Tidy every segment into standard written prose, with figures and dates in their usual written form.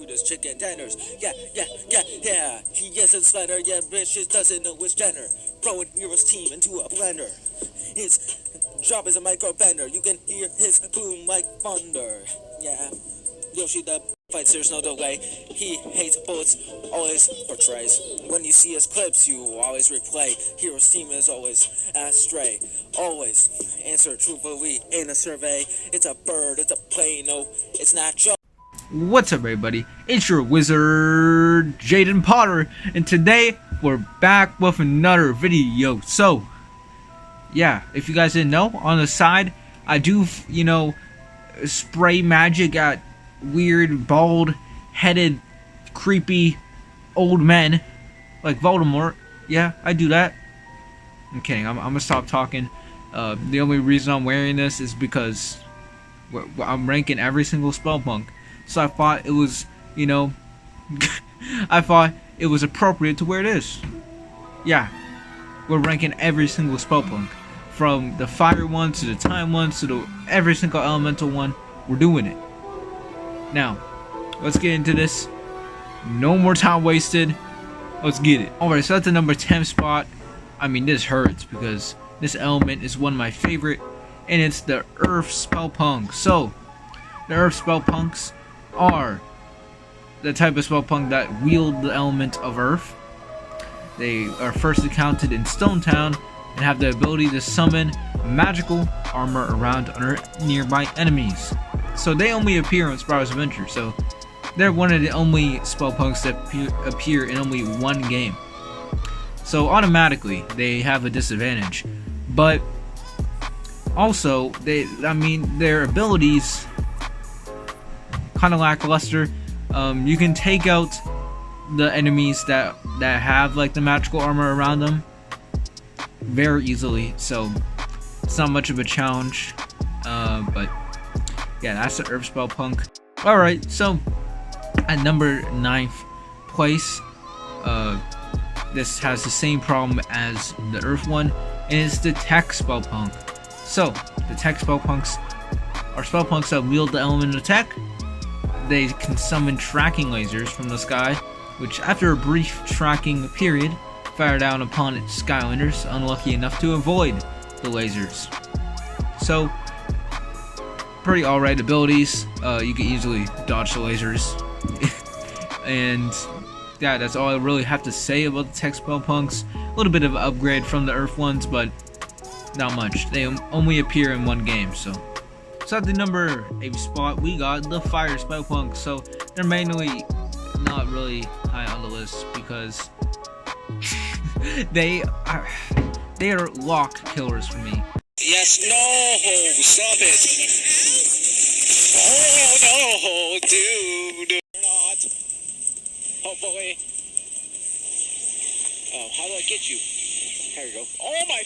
Food is chicken tenders. Yeah. He isn't slender, yeah, bitch just doesn't know his gender. Throwing heroes team into a blender. His job is a micro bender. You can hear his boom like thunder. Yeah. Yoshi the fights, there's no delay. He hates bullets, always portrays. When you see his clips, you always replay. Hero's team is always astray. Always answer truthfully in a survey. It's a bird, it's a plane, no, it's not just. What's up, everybody? It's your wizard, Jaden Potter, and today we're back with another video. So, yeah, if you guys didn't know, on the side, I do, spray magic at weird, bald-headed, creepy old men like Voldemort. Yeah, I do that. I'm kidding. I'm gonna stop talking. The only reason I'm wearing this is because I'm ranking every single spellpunk. So I thought it was, I thought it was appropriate to wear this. Yeah, we're ranking every single spellpunk, from the fire ones to the time ones to the every single elemental one. We're doing it. Now, let's get into this. No more time wasted. Let's get it. Alright, so at the number 10 spot, I mean, this hurts because this element is one of my favorite, and it's the Earth Spellpunk. So, the Earth Spellpunks are the type of spellpunk that wield the element of Earth. They are first encountered in Stone Town and have the ability to summon magical armor around nearby enemies. So they only appear in Spyro's Adventure, so they're one of the only spellpunks that appear in only one game. So automatically they have a disadvantage, but also their abilities kind of lackluster. You can take out the enemies that have like the magical armor around them very easily, so it's not much of a challenge. But yeah, that's the Earth Spellpunk. Alright, so at number 9th place, this has the same problem as the Earth one, and it's the Tech Spellpunk. So, the Tech Spellpunks are spellpunks that wield the element of Tech. They can summon tracking lasers from the sky, which after a brief tracking period, fire down upon its Skylanders unlucky enough to avoid the lasers. So, pretty alright abilities. You can easily dodge the lasers. And yeah, that's all I really have to say about the Tech Spellpunks. A little bit of an upgrade from the Earth ones, but not much. They only appear in one game, so. So at the number 8 spot, we got the Fire Spellpunk. So they're mainly not really high on the list because they are lock killers for me. Yes, no, stop it. Oh no, dude. Not. Hopefully. Oh, how do I get you? There you go. Oh my.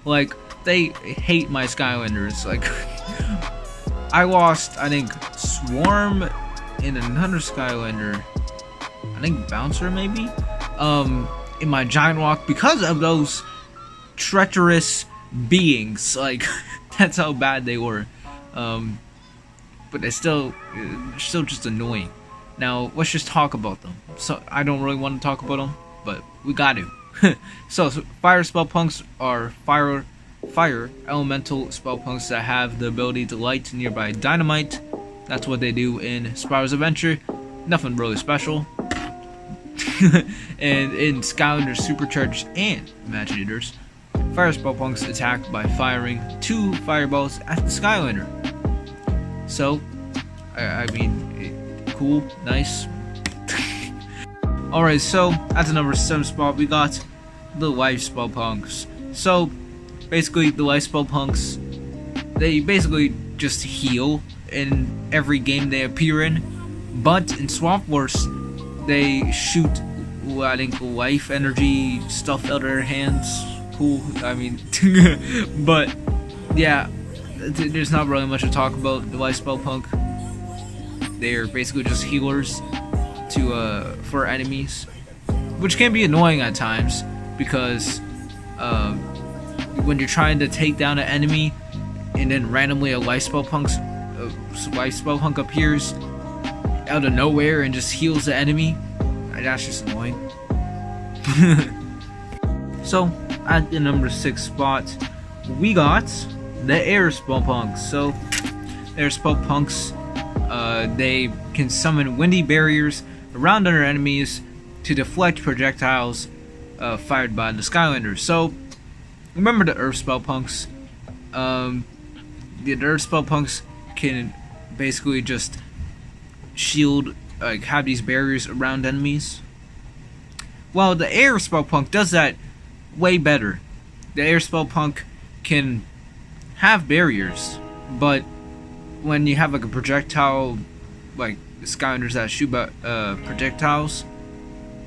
Like, they hate my Skylanders. Like, I lost, I think, Swarm in another Skylander. I think Bouncer, maybe? In my Giant Rock because of those treacherous beings. Like, that's how bad they were. But it's still just annoying. Now, let's just talk about them. So, I don't really want to talk about them, but we got to. So, Fire Spellpunks are fire elemental spellpunks that have the ability to light nearby dynamite. That's what they do in Spyro's Adventure. Nothing really special. And in Skylanders Supercharged and Imaginators, Fire Spellpunks attack by firing 2 fireballs at the Skylander. So, I mean, cool, nice. Alright, so at the number 7 spot, we got the Life Spellpunks. So, basically, the Life Spellpunks, they basically just heal in every game they appear in. But in Swamp Wars, they shoot, I think, life energy stuff out of their hands. Cool, I mean, but yeah, there's not really much to talk about the Life Spellpunk. They're basically just healers for enemies, which can be annoying at times because when you're trying to take down an enemy and then randomly a Life Spellpunk appears, out of nowhere and just heals the enemy. That's just annoying. So at the number 6 spot, we got the air spell punks. So air spell punks, they can summon windy barriers around other enemies to deflect projectiles fired by the Skylanders. So remember the earth spell punks. The earth spell punks can basically just shield, like have these barriers around enemies. Well, the air spell punk does that way better. The air spell punk can have barriers, but when you have like a projectile, like the Skylanders that shoot projectiles,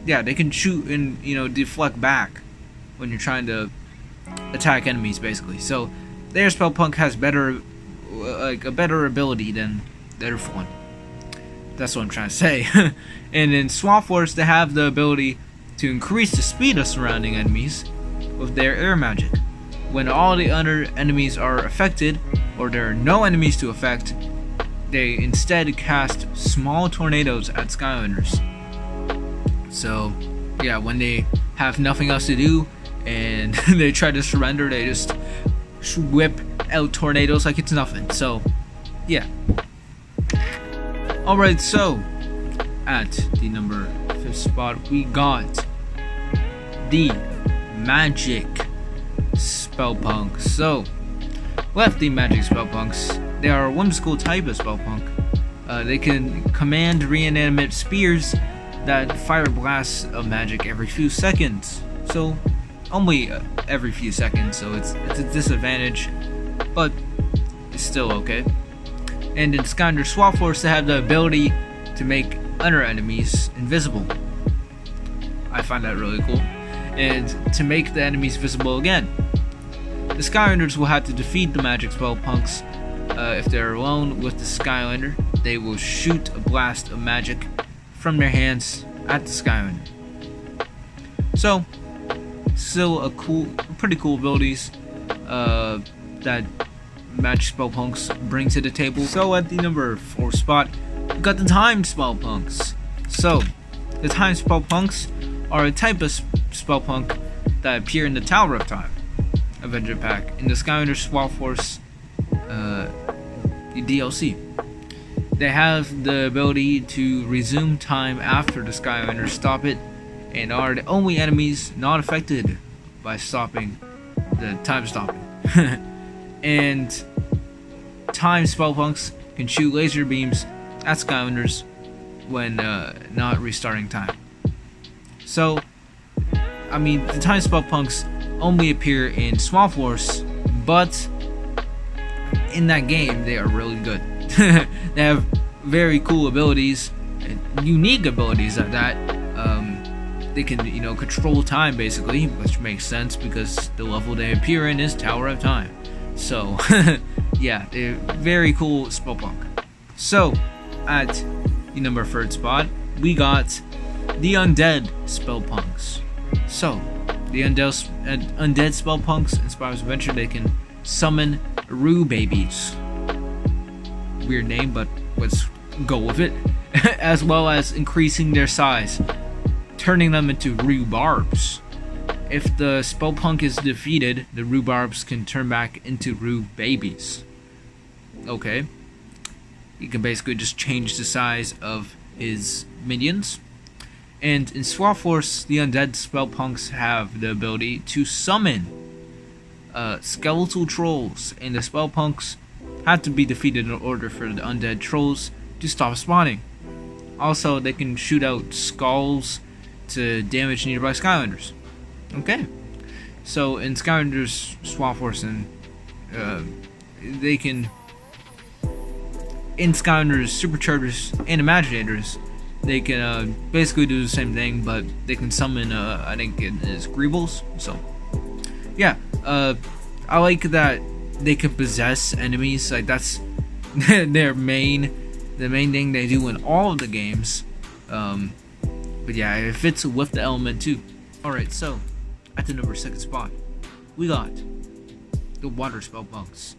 yeah, they can shoot and deflect back when you're trying to attack enemies, basically. So the air spell punk has better, a better ability than the earth one. That's what I'm trying to say. And in Swamp Force, they have the ability to increase the speed of surrounding enemies with their air magic. When all the other enemies are affected, or there are no enemies to affect, they instead cast small tornadoes at Skylanders. So, yeah, when they have nothing else to do and they try to surrender, they just whip out tornadoes like it's nothing. So, yeah. Alright, so at the number 5th spot, we got the magic spell punks. So, lefty magic spell punks. They are a whimsical type of spell punk. They can command reanimate spears that fire blasts of magic every few seconds. So, only every few seconds, so it's a disadvantage, but it's still okay. And in Skylanders Swamp Force, they have the ability to make other enemies invisible. I find that really cool. And to make the enemies visible again. The Skylanders will have to defeat the magic spell punks. If they're alone with the Skylander, they will shoot a blast of magic from their hands at the Skylander. So, still pretty cool abilities that magic spell punks bring to the table. So at the number 4 spot, we got the time spell punks. So the time spell punks are a type of spell punk that appear in the Tower of Time Avenger Pack in the Skylanders Swamp Force DLC. They have the ability to resume time after the Skylanders stop it, and are the only enemies not affected by stopping the time stopping. And time spell punks can shoot laser beams at Skylanders when not restarting time. So, I mean, the time spell punks only appear in Swamp Force, but in that game they are really good. They have very cool abilities, unique abilities at that. They can, control time basically, which makes sense because the level they appear in is Tower of Time. So, yeah, they're very cool spell punk. So, at the number 3rd spot, we got the Undead spell punks. So, the Undead spell punks in Spyro's Adventure, they can summon Roo babies. Weird name, but let's go with it. As well as increasing their size, turning them into rhubarbs. If the spell punk is defeated, the rhubarbs can turn back into Roo babies. Okay. You can basically just change the size of his minions. And in Swamp Force, the Undead spell punks have the ability to summon skeletal trolls, and the spell punks have to be defeated in order for the undead trolls to stop spawning. Also, they can shoot out skulls to damage nearby Skylanders. Okay, so in Skylanders Swamp Force, and they can, in Skylanders Superchargers and Imaginators, they can basically do the same thing, but they can summon, I think it is Greebles. So, yeah, I like that they can possess enemies. Like, that's the main thing they do in all of the games. But yeah, it fits with the element too. Alright, so at the number 2nd spot, we got the water spell punks.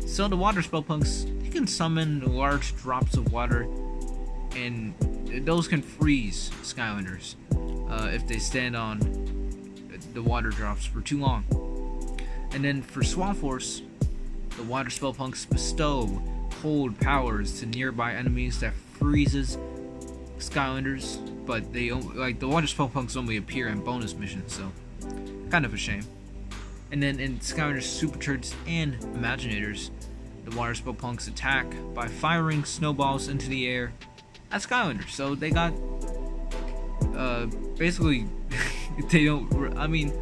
So the water spell punks, you can summon large drops of water and those can freeze Skylanders if they stand on the water drops for too long. And then for Swamp Force, the water spell punks bestow cold powers to nearby enemies that freezes Skylanders, but they like the water spell punks only appear in bonus missions, so kind of a shame. And then in Skylanders Supercharged and Imaginators, the water spell punks attack by firing snowballs into the air at Skylanders. So they got basically they don't. I mean,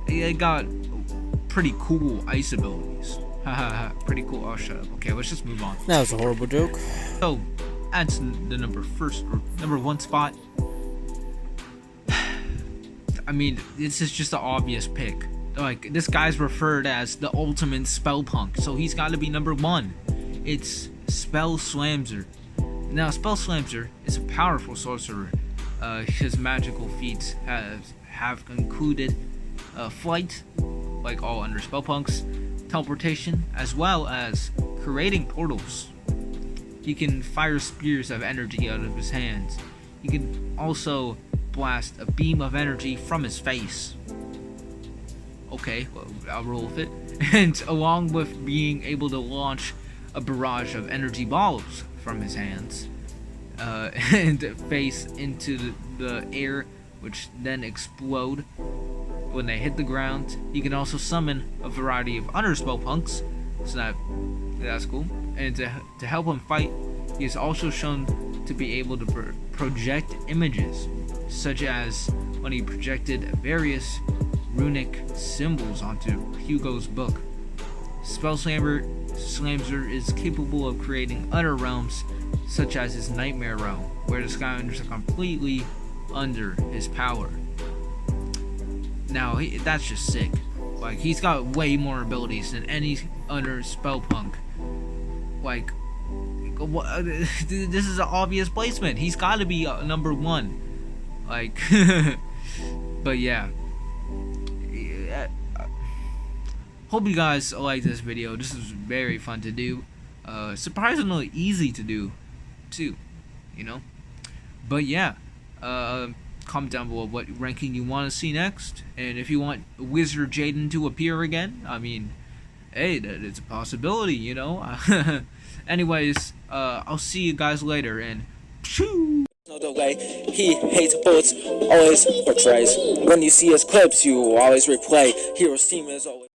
they got pretty cool ice abilities. Haha, pretty cool. Oh, shut up. Okay, let's just move on. That was a horrible joke. So, at the number one spot. I mean, this is just an obvious pick. Like, this guy's referred as the ultimate spell punk, so he's got to be number one. It's Spell Slamzer. Now, Spell Slamzer is a powerful sorcerer. His magical feats have included flight, like all under spell punks, teleportation, as well as creating portals. He can fire spears of energy out of his hands. He can also blast a beam of energy from his face. Okay, well, I'll roll with it. And along with being able to launch a barrage of energy balls from his hands and face into the air, which then explode when they hit the ground. He can also summon a variety of other spell punks, so that's cool. And to help him fight, he is also shown to be able to project images, such as when he projected various runic symbols onto Hugo's book. Spell Slamzer is capable of creating other realms, such as his Nightmare Realm, where the Skylanders are completely under his power. Now, that's just sick. Like, he's got way more abilities than any other spell punk. Like, this is an obvious placement. He's got to be number one. Like, but yeah. Hope you guys like this video. This is very fun to do. Surprisingly easy to do, too. You know? But yeah. Comment down below what ranking you want to see next. And if you want Wizard Jaden to appear again, I mean, hey, it's a possibility, you know? Anyways, I'll see you guys later, and pshoo! No, the way he hates bullets, always portrays. When you see his clips, you always replay. Hero's team is always.